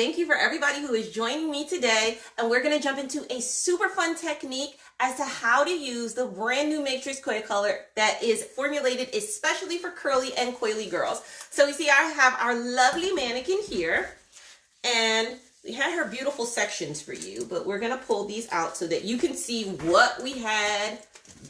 Thank you for everybody who is joining me today, and we're going to jump into a super fun technique as to how to use the brand new Matrix Coil Color that is formulated especially for curly and coily girls. So you see I have our lovely mannequin here, and we had her beautiful sections for you, but we're going to pull these out so that you can see what we had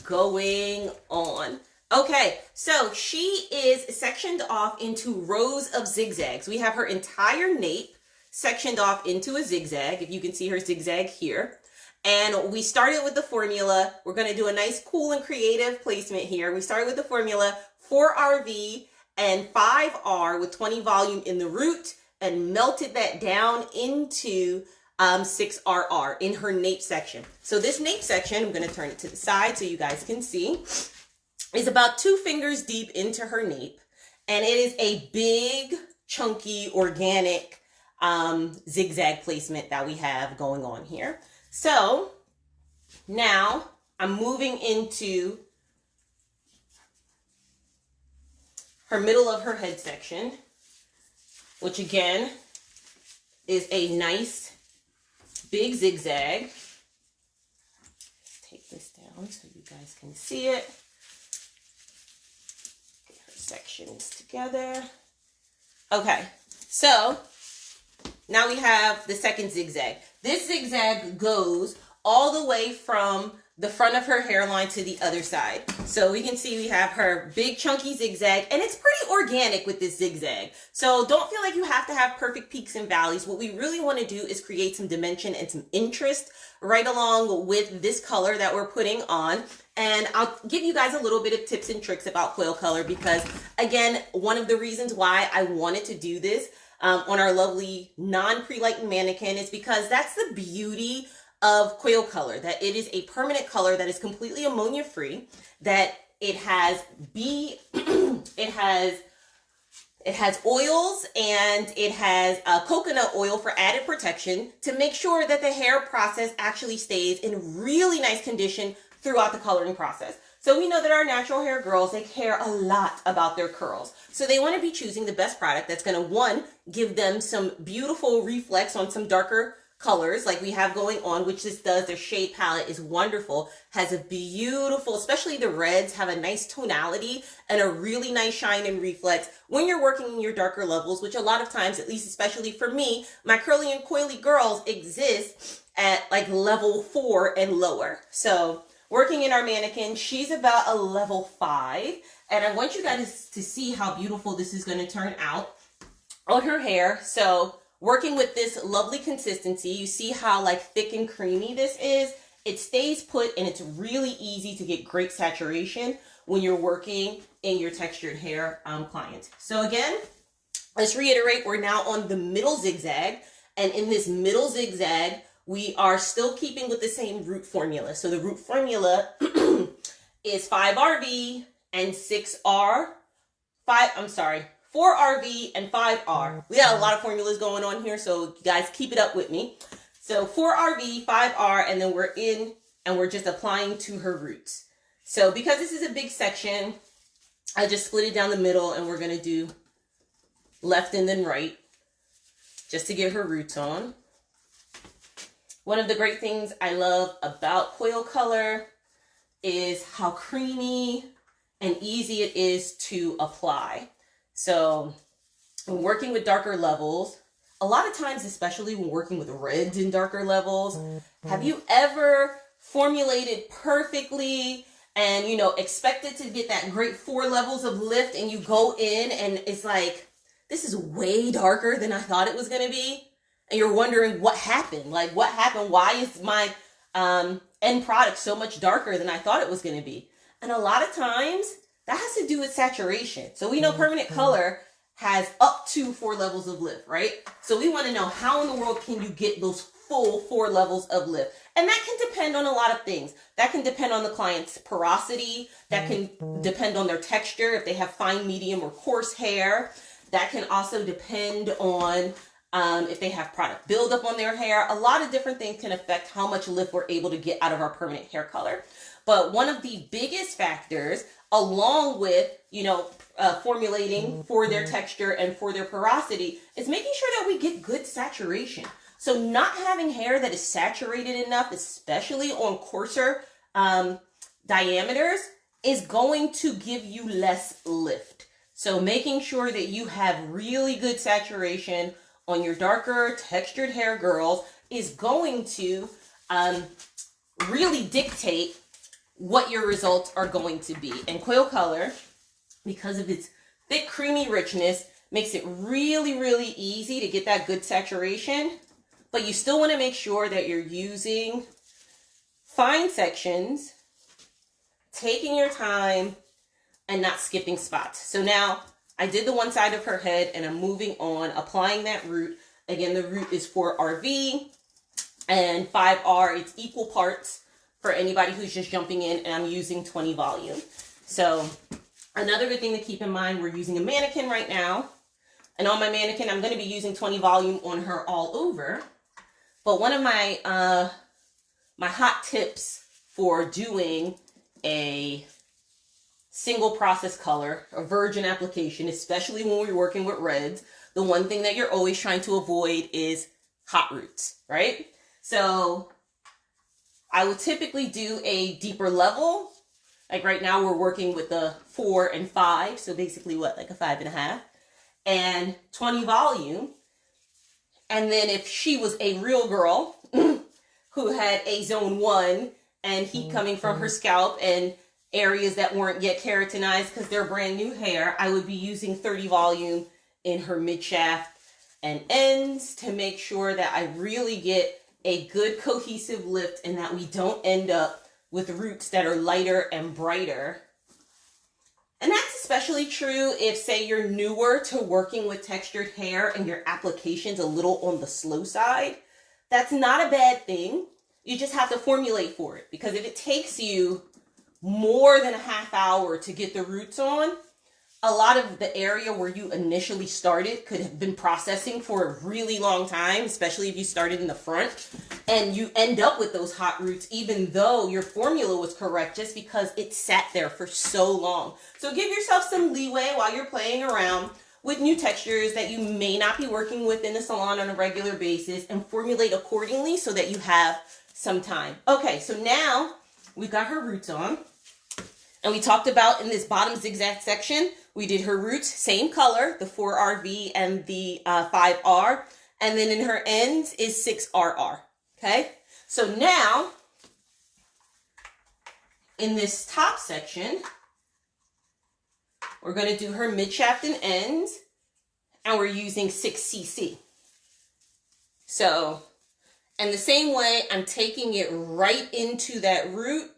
going on. Okay, so she is sectioned off into rows of zigzags. We have her entire nape sectioned off into a zigzag. If you can see her zigzag here. And we started with the formula. We're going to do a nice, cool, and creative placement here. We started with the formula 4RV and 5R with 20 volume in the root and melted that down into 6RR in her nape section. So this nape section, I'm going to turn it to the side so you guys can see, is about 2 fingers deep into her nape. And it is a big, chunky, organic zigzag placement that we have going on here. So now I'm moving into her middle of her head section, which again is a nice big zigzag. Let's take this down so you guys can see it. Get her sections together. Okay, so now we have the second zigzag. This zigzag goes all the way from the front of her hairline to the other side. So we can see we have her big chunky zigzag, and it's pretty organic with this zigzag. So don't feel like you have to have perfect peaks and valleys. What we really want to do is create some dimension and some interest right along with this color that we're putting on. And I'll give you guys a little bit of tips and tricks about coil color because, again, one of the reasons why I wanted to do this on our lovely non-pre-lightened mannequin is because that's the beauty of coil color, that it is a permanent color that is completely ammonia free, that it has it has oils, and it has coconut oil for added protection to make sure that the hair process actually stays in really nice condition throughout the coloring process. So we know that our natural hair girls, they care a lot about their curls. So they want to be choosing the best product that's going to, one, give them some beautiful reflex on some darker colors like we have going on, which this does. Their shade palette is wonderful, has a beautiful, especially the reds, have a nice tonality and a really nice shine and reflex when you're working in your darker levels, which a lot of times, at least especially for me, my curly and coily girls exist at like level 4 and lower. So working in our mannequin, she's about a level 5. And I want you guys to see how beautiful this is going to turn out on her hair. So working with this lovely consistency, you see how like thick and creamy this is. It stays put, and it's really easy to get great saturation when you're working in your textured hair clients. So again, let's reiterate, we're now on the middle zigzag. And in this middle zigzag, we are still keeping with the same root formula. So the root formula is 5RV and 4RV and 5R. We got a lot of formulas going on here, so you guys keep it up with me. So 4RV, 5R, and then we're in and we're just applying to her roots. So because this is a big section, I just split it down the middle, and we're going to do left and then right just to get her roots on. One of the great things I love about coil color is how creamy and easy it is to apply. So when working with darker levels, a lot of times, especially when working with reds in darker levels, have you ever formulated perfectly and, you know, expected to get that great 4 levels of lift, and you go in and it's like, this is way darker than I thought it was going to be? And you're wondering what happened. Like, what happened? Why is my end product so much darker than I thought it was going to be? And a lot of times, that has to do with saturation. So we know permanent color has up to 4 levels of lift, right? So we want to know, how in the world can you get those full 4 levels of lift? And that can depend on a lot of things. That can depend on the client's porosity. That can depend on their texture, if they have fine, medium, or coarse hair. That can also depend on if they have product buildup on their hair. A lot of different things can affect how much lift we're able to get out of our permanent hair color. But one of the biggest factors along with, formulating for their texture and for their porosity, is making sure that we get good saturation. So not having hair that is saturated enough, especially on coarser diameters, is going to give you less lift. So making sure that you have really good saturation on your darker textured hair girls is going to really dictate what your results are going to be. And Quail Color, because of its thick, creamy richness, makes it really, really easy to get that good saturation. But you still want to make sure that you're using fine sections, taking your time, and not skipping spots. So now I did the one side of her head and I'm moving on, applying that root. Again, the root is 4RV and 5R. It's equal parts for anybody who's just jumping in, and I'm using 20 volume. So another good thing to keep in mind, we're using a mannequin right now. And on my mannequin, I'm going to be using 20 volume on her all over. But one of my my hot tips for doing a single process color, a virgin application, especially when we're working with reds, the one thing that you're always trying to avoid is hot roots, right? So I would typically do a deeper level. Like right now we're working with the 4 and 5. So basically what, like a 5.5, and 20 volume. And then if she was a real girl who had a zone 1 and heat coming from her scalp and areas that weren't yet keratinized because they're brand new hair, I would be using 30 volume in her mid shaft and ends to make sure that I really get a good cohesive lift and that we don't end up with roots that are lighter and brighter. And that's especially true if, say, you're newer to working with textured hair and your application's a little on the slow side. That's not a bad thing. You just have to formulate for it, because if it takes you more than a half hour to get the roots on, a lot of the area where you initially started could have been processing for a really long time, especially if you started in the front, and you end up with those hot roots even though your formula was correct, just because it sat there for so long. So give yourself some leeway while you're playing around with new textures that you may not be working with in the salon on a regular basis, and formulate accordingly so that you have some time. Okay, so now we've got her roots on. And we talked about in this bottom zigzag section, we did her roots, same color, the 4RV and the 5R. And then in her ends is 6RR, okay? So now, in this top section, we're going to do her mid shaft and ends, and we're using 6cc. So, and the same way, I'm taking it right into that root,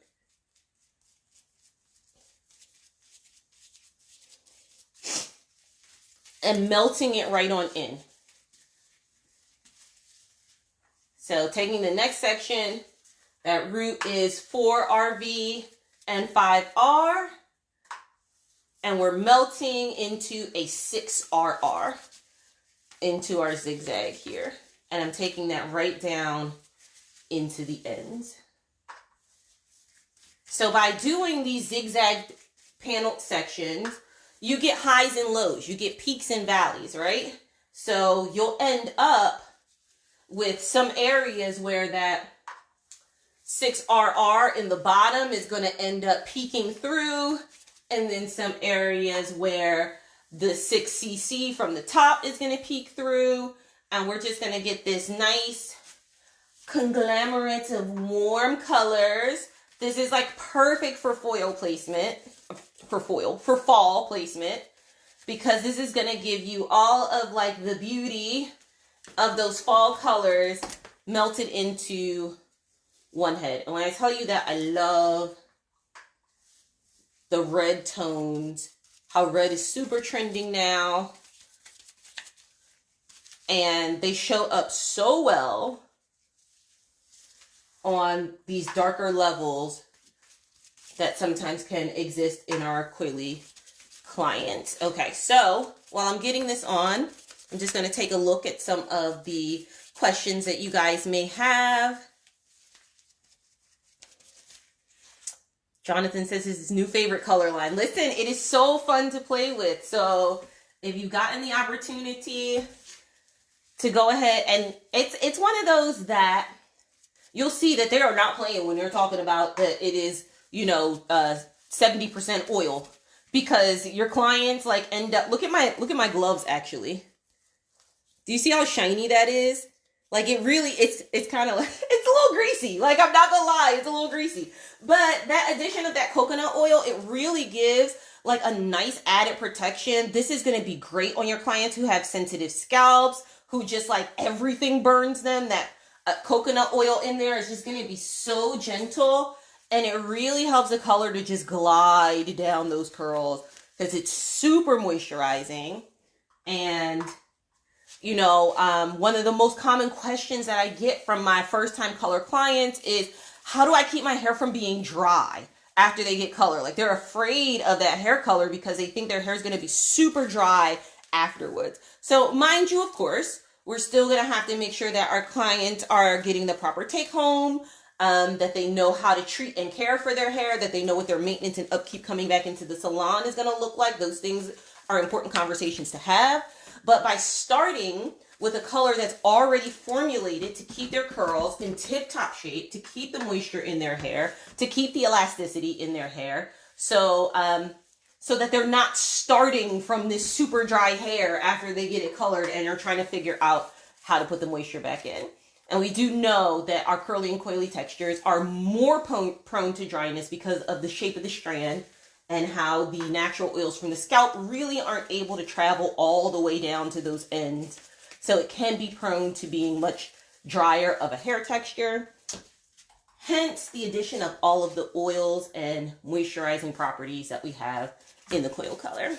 and melting it right on in. So taking the next section, that root is 4RV and 5R, and we're melting into a 6RR into our zigzag here. And I'm taking that right down into the ends. So by doing these zigzag paneled sections, you get highs and lows, you get peaks and valleys, right? So you'll end up with some areas where that 6RR in the bottom is going to end up peeking through, and then some areas where the 6cc from the top is going to peek through, and we're just going to get this nice conglomerate of warm colors. This is like perfect for foil placement. For fall placement, because this is going to give you all of like the beauty of those fall colors melted into one head. And when I tell you that I love the red tones, how red is super trending now, and they show up so well on these darker levels that sometimes can exist in our coily clients. Okay, so while I'm getting this on, I'm just going to take a look at some of the questions that you guys may have. Jonathan says his new favorite color line. Listen, it is so fun to play with. So if you've gotten the opportunity to go ahead, and it's one of those that you'll see that they are not playing when they're talking about that it is, 70% oil, because your clients like end up, look at my gloves actually. Do you see how shiny that is? Like it really, it's kind of like, it's a little greasy. Like I'm not gonna lie, it's a little greasy. But that addition of that coconut oil, it really gives like a nice added protection. This is gonna be great on your clients who have sensitive scalps, who just like everything burns them. That coconut oil in there is just gonna be so gentle, and it really helps the color to just glide down those curls because it's super moisturizing. And one of the most common questions that I get from my first time color clients is, how do I keep my hair from being dry after they get color? Like they're afraid of that hair color because they think their hair is going to be super dry afterwards. So mind you, of course, we're still going to have to make sure that our clients are getting the proper take home, that they know how to treat and care for their hair, that they know what their maintenance and upkeep coming back into the salon is going to look like. Those things are important conversations to have. But by starting with a color that's already formulated to keep their curls in tip-top shape, to keep the moisture in their hair, to keep the elasticity in their hair, so that they're not starting from this super dry hair after they get it colored and are trying to figure out how to put the moisture back in. And we do know that our curly and coily textures are more prone to dryness because of the shape of the strand, and how the natural oils from the scalp really aren't able to travel all the way down to those ends. So it can be prone to being much drier of a hair texture. Hence the addition of all of the oils and moisturizing properties that we have in the coil color.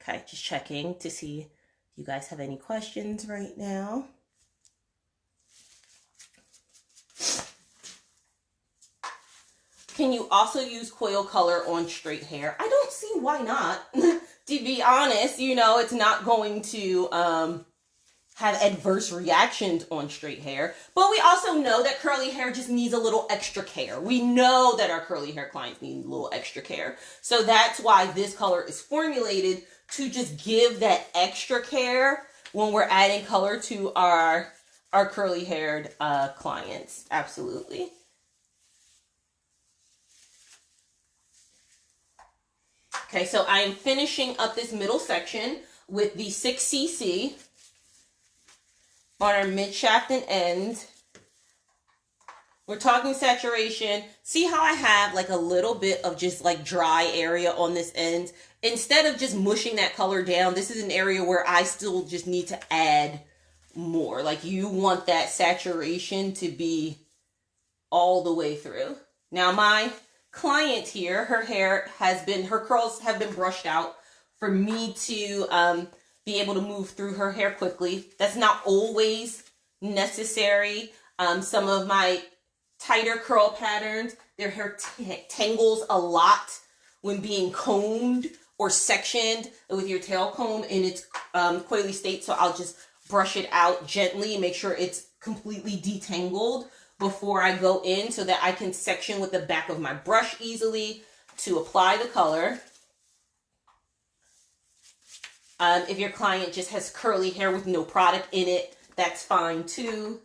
Okay, just checking to see if you guys have any questions right now. Can you also use coil color on straight hair? I don't see why not. To be honest, it's not going to have adverse reactions on straight hair. But we also know that curly hair just needs a little extra care. We know that our curly hair clients need a little extra care. So that's why this color is formulated to just give that extra care when we're adding color to our curly haired clients. Absolutely. Okay, so I am finishing up this middle section with the 6cc on our mid shaft and end. We're talking saturation. See how I have like a little bit of just like dry area on this end? Instead of just mushing that color down, this is an area where I still just need to add more. Like you want that saturation to be all the way through. Now my client here, her curls have been brushed out for me to be able to move through her hair quickly. That's not always necessary. Some of my tighter curl patterns, their hair tangles a lot when being combed or sectioned with your tail comb in its coily state. So I'll just brush it out gently and make sure it's completely detangled before I go in, so that I can section with the back of my brush easily to apply the color. If your client just has curly hair with no product in it, that's fine too.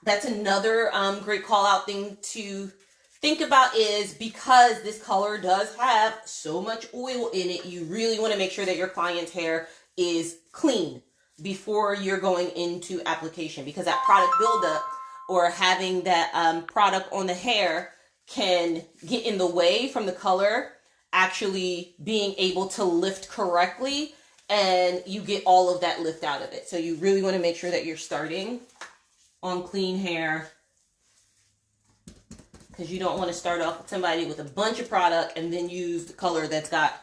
That's another great call out thing to think about, is because this color does have so much oil in it, you really want to make sure that your client's hair is clean before you're going into application, because that product buildup or having that product on the hair can get in the way from the color actually being able to lift correctly, and you get all of that lift out of it. So you really want to make sure that you're starting on clean hair, because you don't want to start off with somebody with a bunch of product and then use the color that's got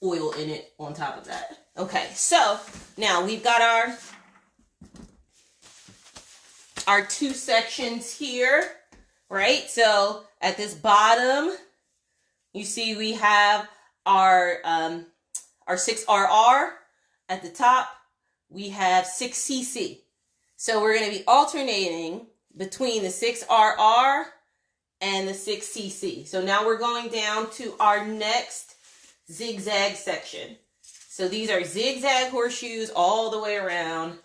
oil in it on top of that. Okay, so now we've got our two sections here, right? So at this bottom, you see we have our 6RR. At the top, we have 6cc. So we're going to be alternating between the 6RR and the 6CC. So now we're going down to our next zigzag section. So these are zigzag horseshoes all the way around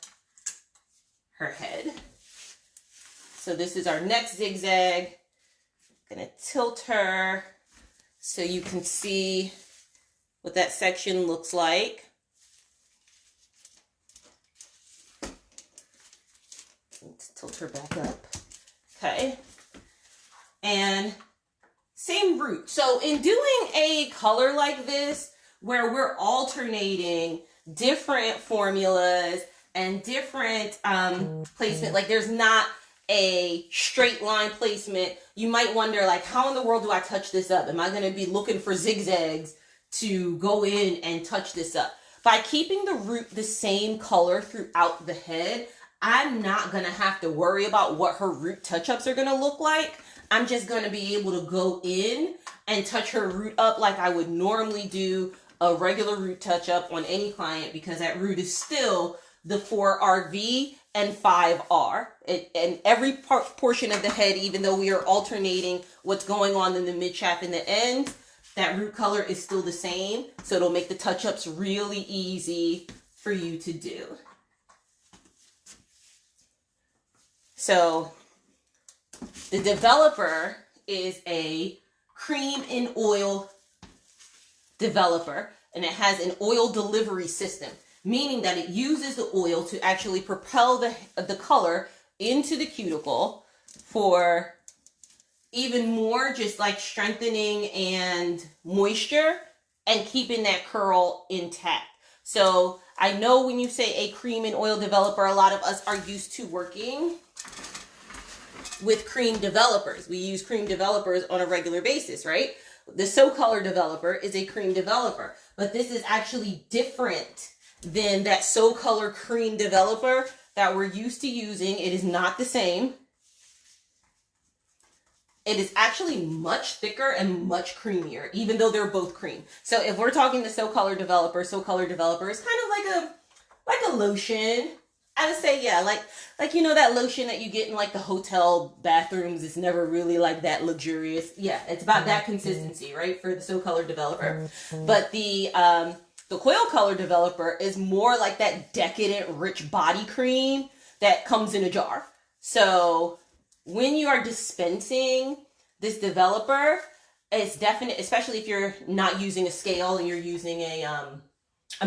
her head. So this is our next zigzag. I'm going to tilt her so you can see what that section looks like. Let's tilt her back up. Okay. And same root. So in doing a color like this, where we're alternating different formulas and different placement, like there's not a straight line placement, you might wonder, like, how in the world do I touch this up? Am I going to be looking for zigzags to go in and touch this up? By keeping the root the same color throughout the head, I'm not going to have to worry about what her root touch-ups are going to look like. I'm just going to be able to go in and touch her root up like I would normally do a regular root touch-up on any client, because that root is still the 4RV and 5R. And every portion of the head, even though we are alternating what's going on in the mid-shaft and the end, that root color is still the same. So it'll make the touch-ups really easy for you to do. So the developer is a cream and oil developer, and it has an oil delivery system, meaning that it uses the oil to actually propel the color into the cuticle for even more just like strengthening and moisture and keeping that curl intact. So I know when you say a cream and oil developer, a lot of us are used to working with cream developers. We use cream developers on a regular basis, right? The SoColor developer is a cream developer, but this is actually different than that SoColor cream developer that we're used to using. It is not the same. It is actually much thicker and much creamier, even though they're both cream. So if we're talking the SoColor developer is kind of like a lotion. I would say, yeah, like you know that lotion that you get in like the hotel bathrooms. It's never really like that luxurious. Yeah, it's about that consistency, right, for the SoColor developer. But the Coil Color developer is more like that decadent, rich body cream that comes in a jar. So when you are dispensing this developer, it's definite, especially if you're not using a scale and you're using a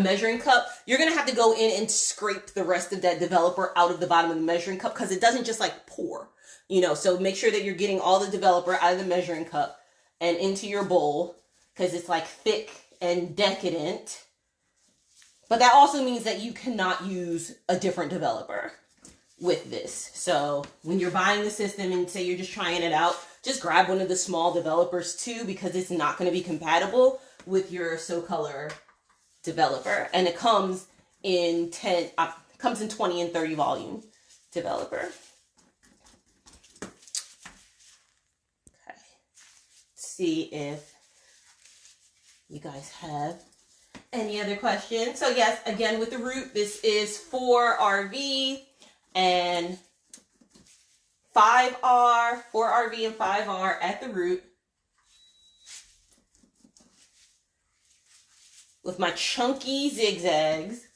measuring cup, you're going to have to go in and scrape the rest of that developer out of the bottom of the measuring cup, because it doesn't just like pour, you know. So make sure that you're getting all the developer out of the measuring cup and into your bowl, because it's like thick and decadent. But that also means that you cannot use a different developer with this. So when you're buying the system and say you're just trying it out, just grab one of the small developers too, because it's not going to be compatible with your SoColor developer. And it comes in 20 and 30 volume developer. Okay. Let's see if you guys have any other questions. So yes, again, with the root, this is 4RV and 5R, 4RV and 5R at the root. With my chunky zigzags.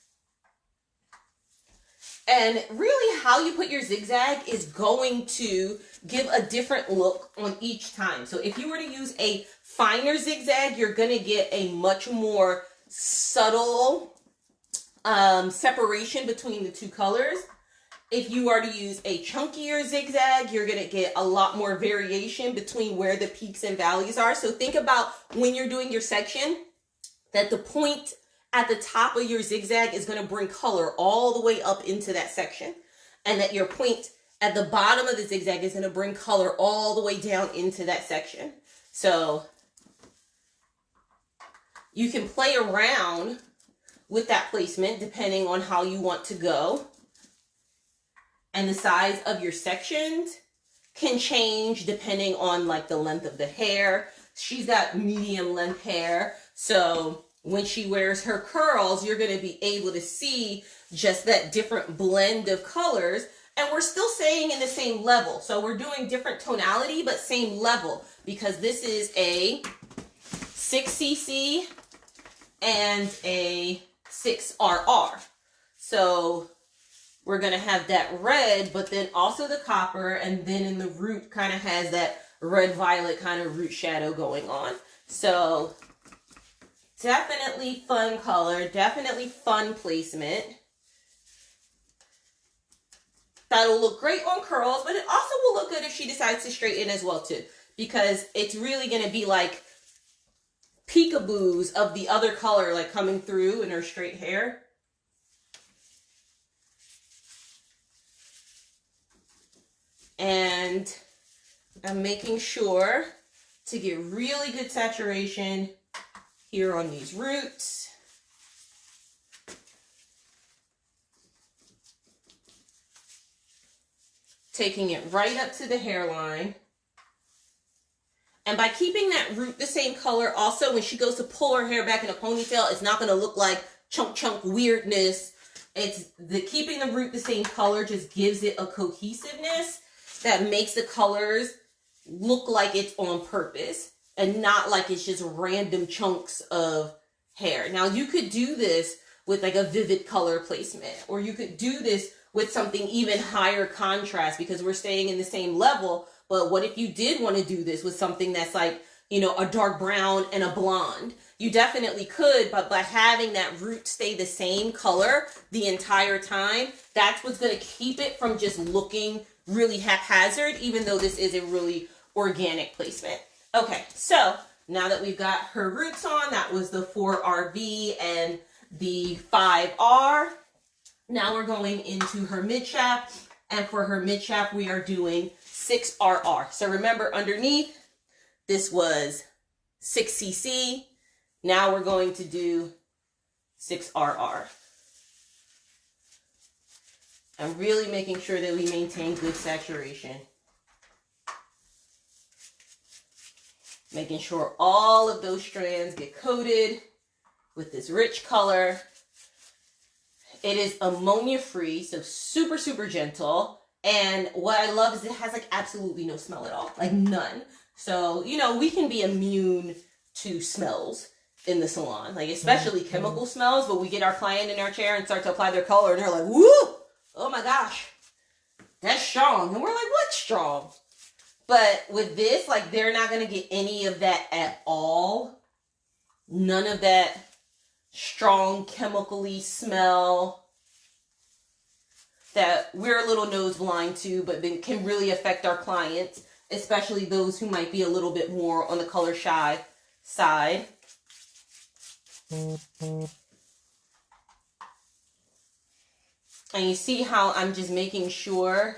And really how you put your zigzag is going to give a different look on each time. So if you were to use a finer zigzag, you're going to get a much more subtle separation between the two colors. If you are to use a chunkier zigzag, you're going to get a lot more variation between where the peaks and valleys are. So think about when you're doing your section, that the point at the top of your zigzag is going to bring color all the way up into that section. And that your point at the bottom of the zigzag is going to bring color all the way down into that section. So you can play around with that placement depending on how you want to go. And the size of your sections can change depending on like the length of the hair. She's got medium length hair. So when she wears her curls, you're going to be able to see just that different blend of colors And we're still staying in the same level. So we're doing different tonality, but same level, because this is a 6cc and a 6RR. So we're going to have that red, but then also the copper, and then in the root kind of has that red-violet kind of root shadow going on. So definitely fun color, definitely fun placement. That'll look great on curls, but it also will look good if she decides to straighten as well too, because it's really going to be like peekaboos of the other color like coming through in her straight hair. And I'm making sure to get really good saturation here on these roots. Taking it right up to the hairline. And by keeping that root the same color, also when she goes to pull her hair back in a ponytail, it's not going to look like chunk weirdness. It's the keeping the root the same color just gives it a cohesiveness that makes the colors look like it's on purpose and not like it's just random chunks of hair. Now you could do this with like a vivid color placement, or you could do this with something even higher contrast, because we're staying in the same level. But what if you did want to do this with something that's like, you know, a dark brown and a blonde? You definitely could, but by having that root stay the same color the entire time, that's what's going to keep it from just looking really haphazard, even though this is a really organic placement. Okay, so now that we've got her roots on, that was the 4RV and the 5R. Now we're going into her mid shaft, and for her mid shaft, we are doing 6RR. So remember, underneath, this was 6cc. Now we're going to do 6RR. I'm really making sure that we maintain good saturation. Making sure all of those strands get coated with this rich color. It is ammonia free, so super, super gentle. And what I love is it has like absolutely no smell at all, like none. So, you know, we can be immune to smells in the salon, like especially chemical smells, but we get our client in our chair and start to apply their color and they're like, woo, oh my gosh, that's strong. And we're like, what's strong? But with this, like, they're not going to get any of that at all. None of that strong chemically smell that we're a little nose blind to, but then can really affect our clients, especially those who might be a little bit more on the color shy side. And you see how I'm just making sure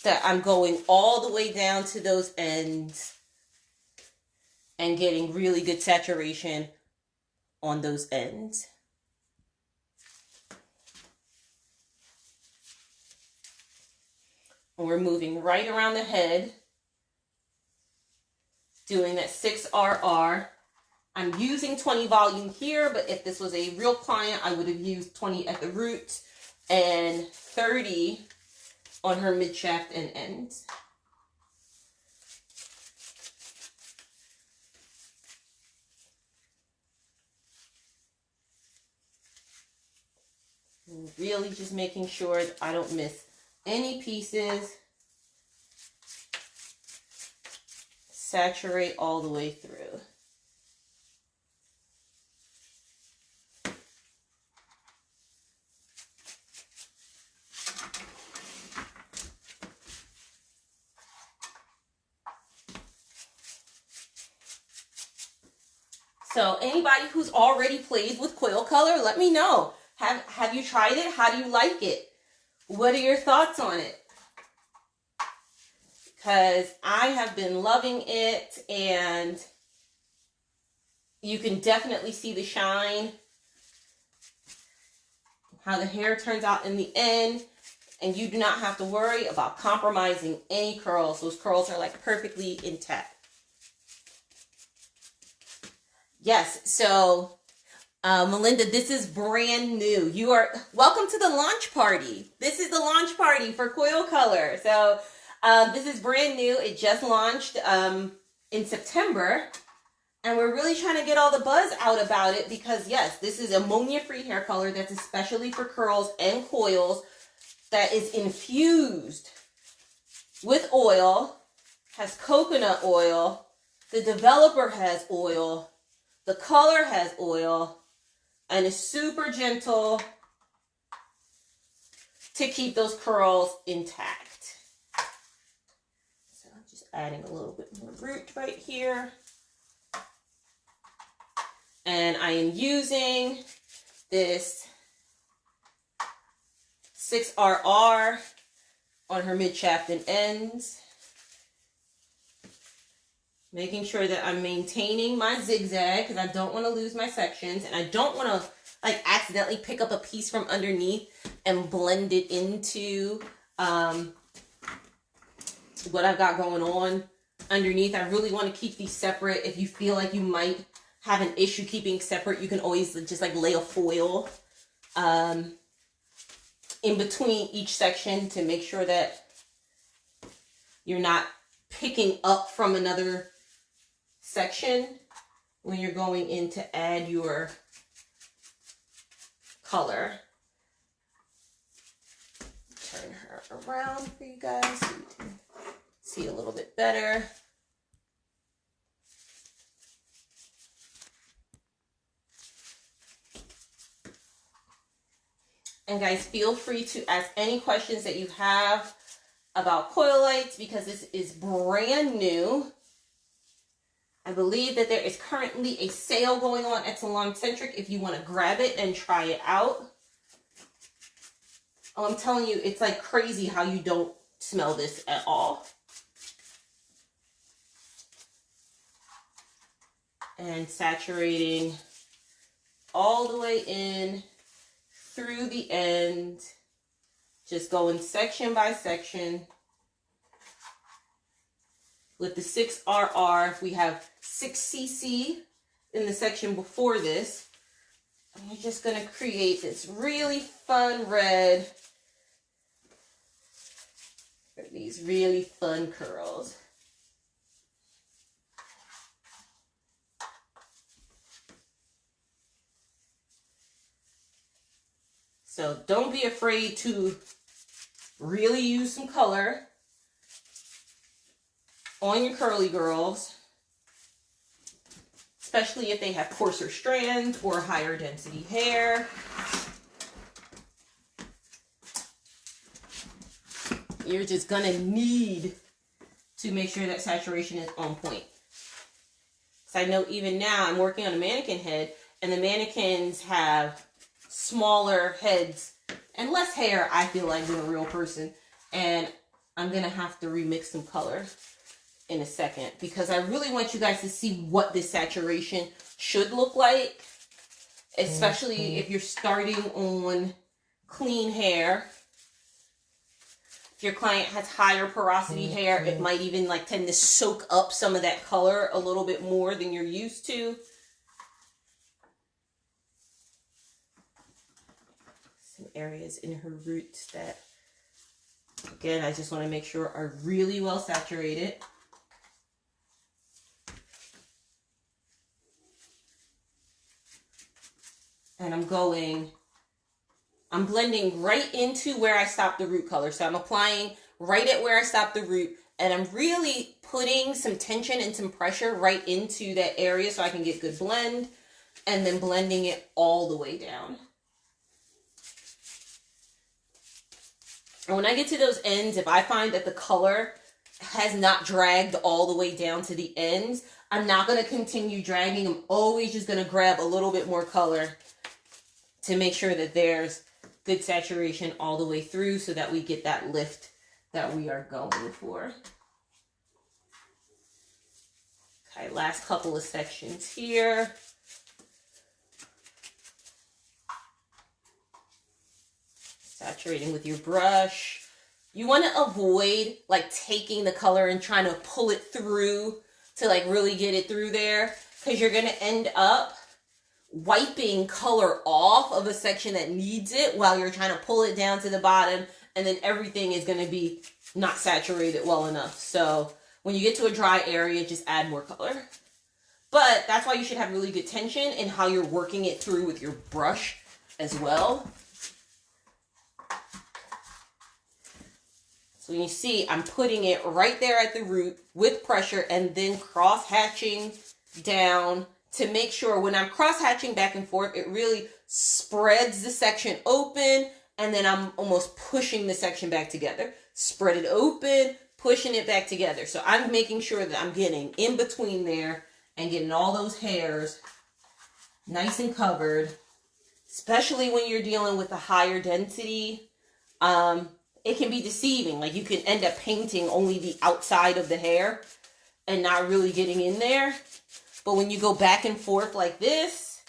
that I'm going all the way down to those ends and getting really good saturation on those ends. And we're moving right around the head, doing that 6RR. I'm using 20 volume here, but if this was a real client, I would have used 20 at the root and 30 on her mid shaft and ends. Really just making sure that I don't miss any pieces. Saturate all the way through. So anybody who's already played with coil color, let me know. Have you tried it? How do you like it? What are your thoughts on it? Because I have been loving it, and you can definitely see the shine, how the hair turns out in the end, and you do not have to worry about compromising any curls. Those curls are like perfectly intact. Yes, so Melinda, this is brand new. You are welcome to the launch party. This is the launch party for Coil Color. So this is brand new. It just launched in September. And we're really trying to get all the buzz out about it because, yes, this is ammonia-free hair color that's especially for curls and coils, that is infused with oil, has coconut oil, the developer has oil, the color has oil, and is super gentle to keep those curls intact. So I'm just adding a little bit more root right here. And I am using this 6RR on her mid shaft and ends. Making sure that I'm maintaining my zigzag because I don't want to lose my sections. And I don't want to like accidentally pick up a piece from underneath and blend it into what I've got going on underneath. I really want to keep these separate. If you feel like you might have an issue keeping separate, you can always just like lay a foil in between each section to make sure that you're not picking up from another section when you're going in to add your color. Turn her around for you guys so you can see a little bit better. And guys, feel free to ask any questions that you have about coil lights because this is brand new. I believe that there is currently a sale going on at Salon Centric if you want to grab it and try it out. Oh, I'm telling you, it's like crazy how you don't smell this at all. And saturating all the way in through the end, just going section by section. With the 6RR, we have 6cc in the section before this. And we're just going to create this really fun red for these really fun curls. So don't be afraid to really use some color on your curly girls, especially if they have coarser strands or higher density hair. You're just gonna need to make sure that saturation is on point. So I know even now I'm working on a mannequin head, and the mannequins have smaller heads and less hair, I feel like, than a real person. And I'm gonna have to remix some color in a second because I really want you guys to see what this saturation should look like, especially if you're starting on clean hair. If your client has higher porosity hair, it might even like tend to soak up some of that color a little bit more than you're used to. Some areas in her roots that, again, I just want to make sure are really well saturated. And I'm blending right into where I stopped the root color. So I'm applying right at where I stopped the root. And I'm really putting some tension and some pressure right into that area so I can get good blend. And then blending it all the way down. And when I get to those ends, if I find that the color has not dragged all the way down to the ends, I'm not going to continue dragging. I'm always just going to grab a little bit more color to make sure that there's good saturation all the way through so that we get that lift that we are going for. Okay, last couple of sections here. Saturating with your brush. You want to avoid like taking the color and trying to pull it through to like really get it through there, because you're going to end up wiping color off of a section that needs it while you're trying to pull it down to the bottom, and then everything is going to be not saturated well enough. So when you get to a dry area, just add more color. But that's why you should have really good tension in how you're working it through with your brush as well. So you see, I'm putting it right there at the root with pressure and then cross-hatching down to make sure when I'm cross-hatching back and forth, it really spreads the section open, and then I'm almost pushing the section back together. Spread it open, pushing it back together. So I'm making sure that I'm getting in between there and getting all those hairs nice and covered, especially when you're dealing with a higher density. It can be deceiving. Like, you can end up painting only the outside of the hair and not really getting in there. But when you go back and forth like this,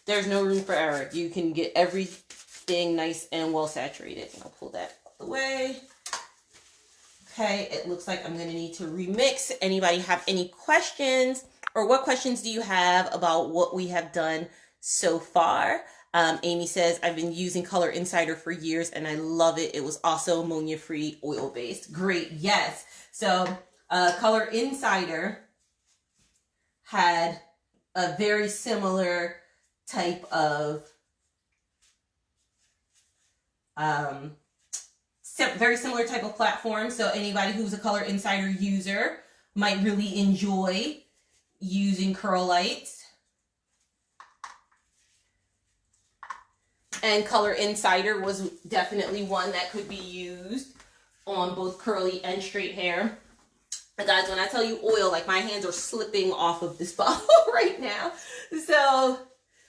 there's no room for error. You can get everything nice and well saturated. And I'll pull that out the way. Okay, it looks like I'm going to need to remix. Anybody have any questions? Or what questions do you have about what we have done so far? Amy says, I've been using Color Insider for years and I love it. It was also ammonia-free, oil-based. Great, yes. So Color Insider had a very similar type of, very similar type of platform. So anybody who's a Color Insider user might really enjoy using curl lights. And Color Insider was definitely one that could be used on both curly and straight hair. And guys, when I tell you oil, like, my hands are slipping off of this bottle right now. So,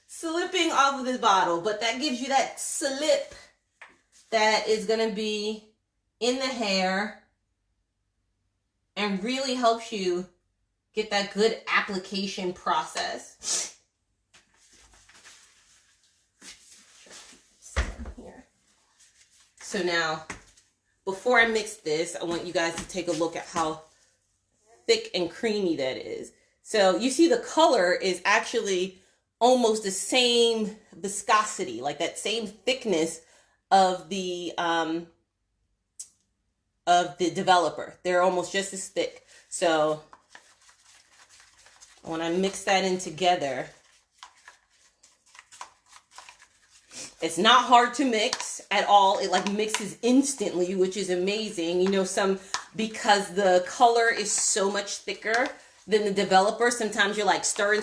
slipping off of this bottle, but that gives you that slip that is going to be in the hair and really helps you get that good application process. So now, before I mix this, I want you guys to take a look at how thick and creamy that is. So you see the color is actually almost the same viscosity, like that same thickness of the developer. They're almost just as thick. So when I mix that in together, it's not hard to mix at all. It like mixes instantly, which is amazing. You know, because the color is so much thicker than the developer, sometimes you're like stirring.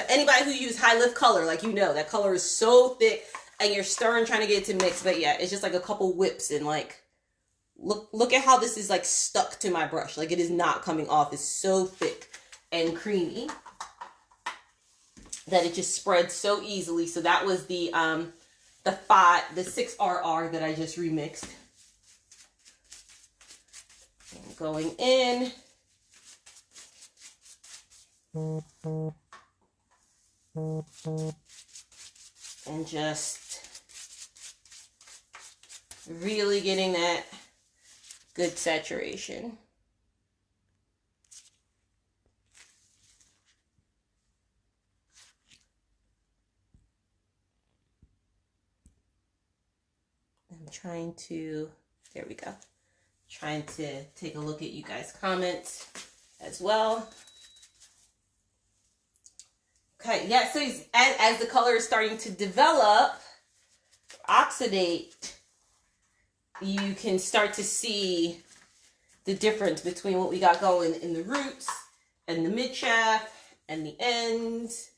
Anybody who use high lift color, like, you know, that color is so thick and you're stirring trying to get it to mix. But yeah, it's just like a couple whips and like, look at how this is like stuck to my brush. Like, it is not coming off. It's so thick and creamy that it just spreads so easily. So that was the 6RR that I just remixed. And going in. And just really getting that good saturation. Trying to, there we go. Trying to take a look at you guys' comments as well. Okay, yeah, so as the color is starting to develop, oxidate, you can start to see the difference between what we got going in the roots and the mid shaft and the ends.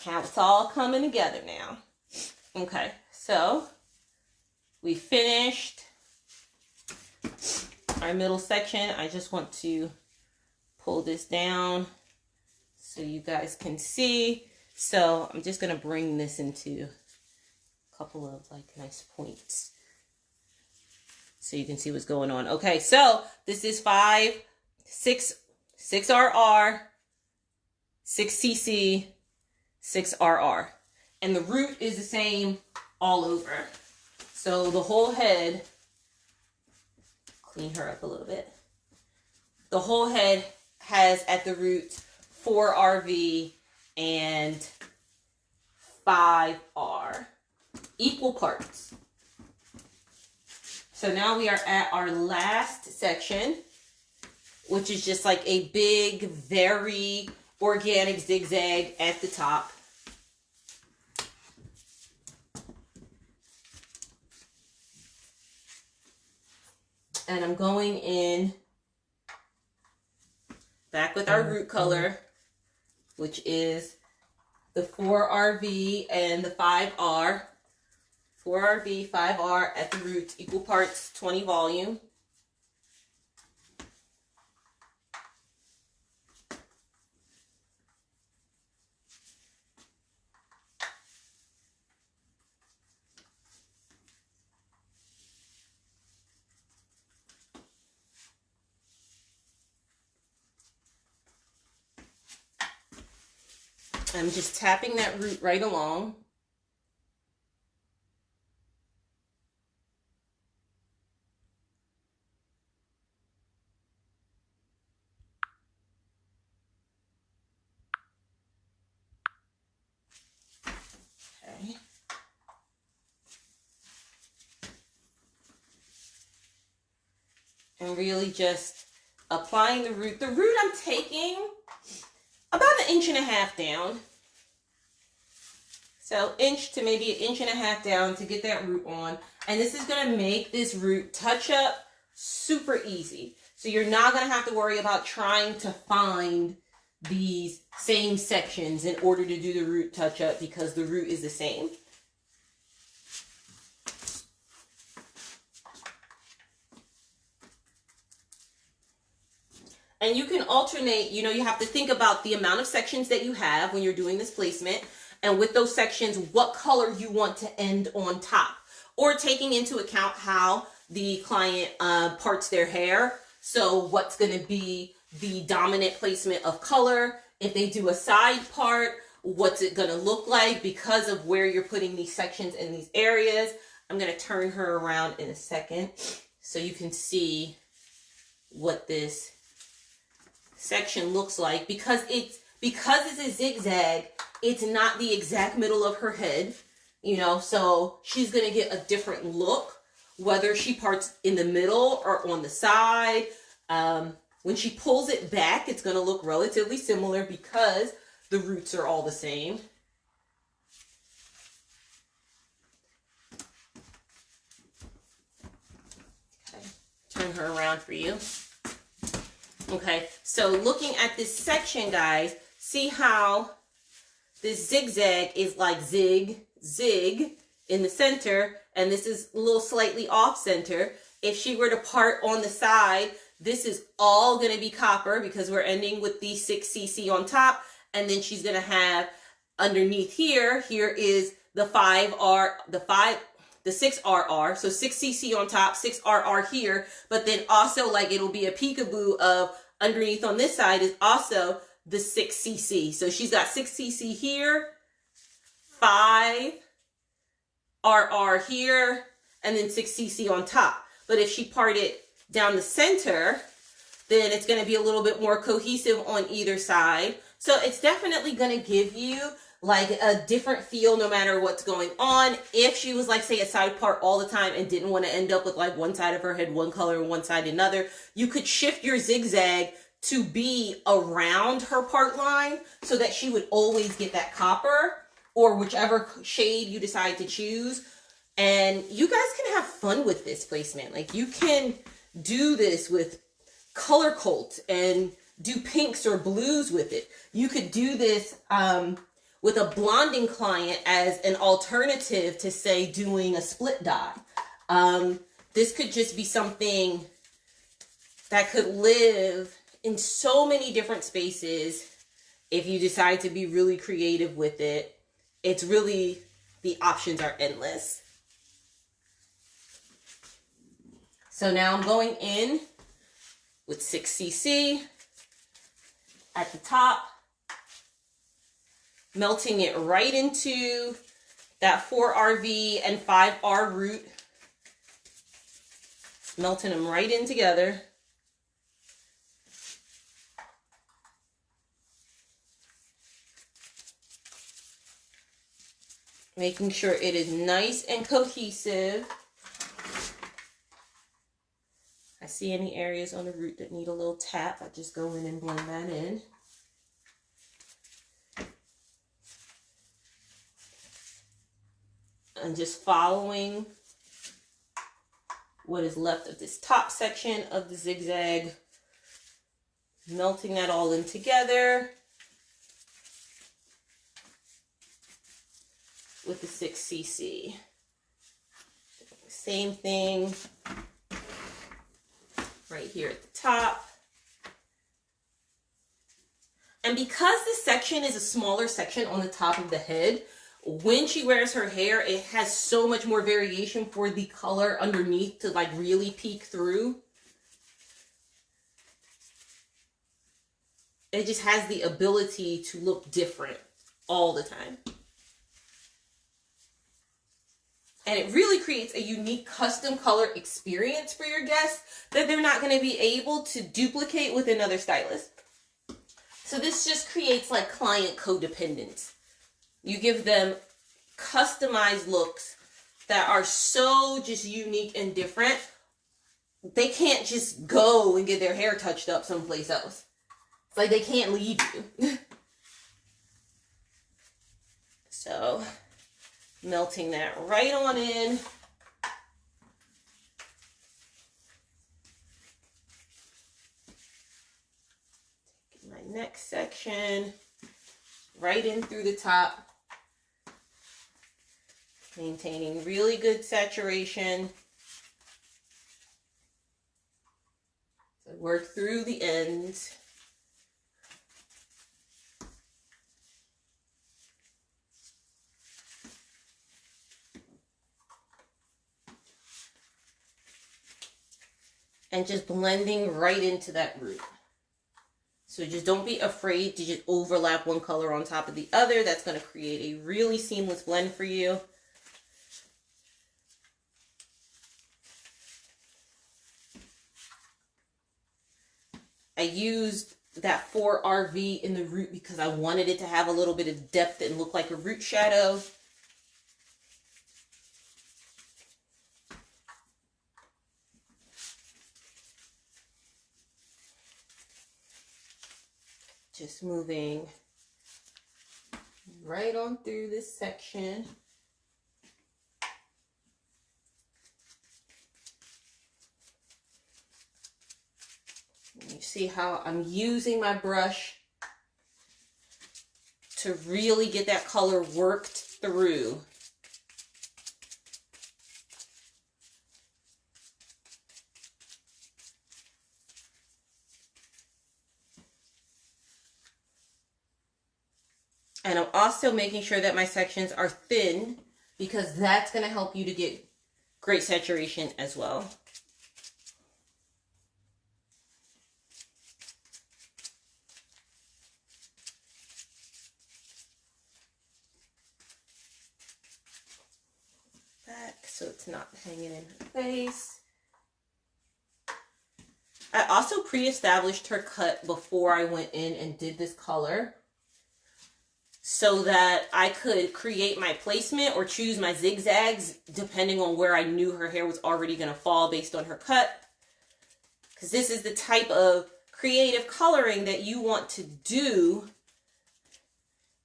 How it's all coming together now. Okay, so we finished our middle section. I just want to pull this down so you guys can see. So I'm just going to bring this into a couple of like nice points so you can see what's going on. Okay, so this is 6RR, 6cc, 6RR, and the root is the same all over. So the whole head, clean her up a little bit. The whole head has at the root 4RV and 5R. Equal parts. So now we are at our last section, which is just like a big, very organic zigzag at the top. And I'm going in back with our root color, which is the 4RV and the 5R. 4RV, 5R at the roots, equal parts, 20 volume. I'm just tapping that root right along. Okay. And really just applying the root. The root I'm taking about 1.5 inches down. So inch to maybe 1.5 inches down to get that root on. And this is going to make this root touch up super easy. So you're not going to have to worry about trying to find these same sections in order to do the root touch up because the root is the same. And you can alternate, you know, you have to think about the amount of sections that you have when you're doing this placement. And with those sections, what color you want to end on top. Or taking into account how the client parts their hair. So what's going to be the dominant placement of color. If they do a side part, what's it going to look like because of where you're putting these sections in these areas. I'm going to turn her around in a second so you can see what this section looks like. Because it's a zigzag, it's not the exact middle of her head, you know, so she's going to get a different look, whether she parts in the middle or on the side. When she pulls it back, it's going to look relatively similar because the roots are all the same. Okay, turn her around for you. Okay, so looking at this section, guys, see how this zigzag is like zig, zig in the center, and this is a little slightly off center. If she were to part on the side, this is all going to be copper because we're ending with the 6cc on top, and then she's going to have underneath here is the 5R, the 6RR, so 6cc on top, 6RR here, but then also like it'll be a peekaboo of underneath on this side is also the 6cc. So she's got 6cc here, 5RR here, and then 6cc on top. But if she parted down the center, then it's going to be a little bit more cohesive on either side. So it's definitely going to give you like a different feel no matter what's going on. If she was like, say, a side part all the time and didn't want to end up with like one side of her head one color and one side another, you could shift your zigzag to be around her part line so that she would always get that copper or whichever shade you decide to choose. And you guys can have fun with this placement. Like you can do this with color cult and do pinks or blues with it. You could do this with a blonding client as an alternative to, say, doing a split dye. This could just be something that could live in so many different spaces if you decide to be really creative with it. It's really, the options are endless. So now I'm going in with 6cc at the top, melting it right into that 4RV and 5R root, melting them right in together. Making sure it is nice and cohesive. I see any areas on the root that need a little tap, I just go in and blend that in. I'm just following what is left of this top section of the zigzag, melting that all in together with the 6cc. Same thing right here at the top. And because this section is a smaller section on the top of the head, when she wears her hair, it has so much more variation for the color underneath to like really peek through. It just has the ability to look different all the time. And it really creates a unique custom color experience for your guests that they're not going to be able to duplicate with another stylist. So this just creates like client codependence. You give them customized looks that are so just unique and different. They can't just go and get their hair touched up someplace else. It's like they can't leave you. So, melting that right on in. Taking my next section right in through the top. Maintaining really good saturation. So work through the ends. And just blending right into that root. So just don't be afraid to just overlap one color on top of the other. That's going to create a really seamless blend for you. I used that 4RV in the root because I wanted it to have a little bit of depth and look like a root shadow. Just moving right on through this section. You see how I'm using my brush to really get that color worked through. And I'm also making sure that my sections are thin because that's going to help you to get great saturation as well. Back so it's not hanging in her face. I also pre-established her cut before I went in and did this color, so that I could create my placement or choose my zigzags depending on where I knew her hair was already going to fall based on her cut. Because this is the type of creative coloring that you want to do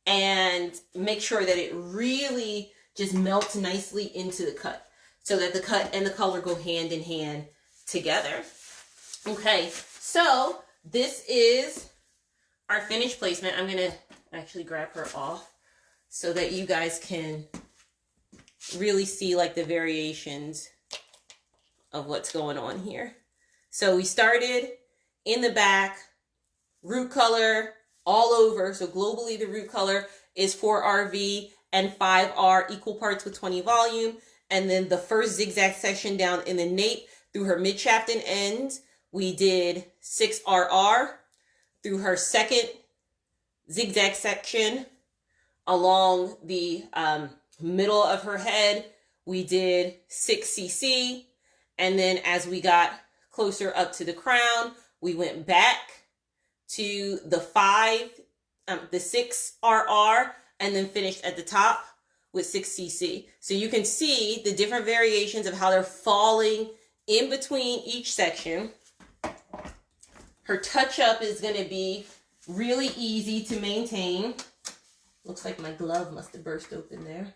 and make sure that it really just melts nicely into the cut so that the cut and the color go hand in hand together. Okay, so this is our finished placement. I'm going to actually grab her off so that you guys can really see like the variations of what's going on here. So we started in the back, root color all over. So globally the root color is 4RV and 5R, equal parts with 20 volume. And then the first zigzag section down in the nape through her mid shaft and ends, we did 6RR. Through her second zigzag section along the middle of her head, we did 6cc. And then as we got closer up to the crown, we went back to the 6RR and then finished at the top with 6cc. So you can see the different variations of how they're falling in between each section. Her touch-up is going to be really easy to maintain. Looks like my glove must have burst open there.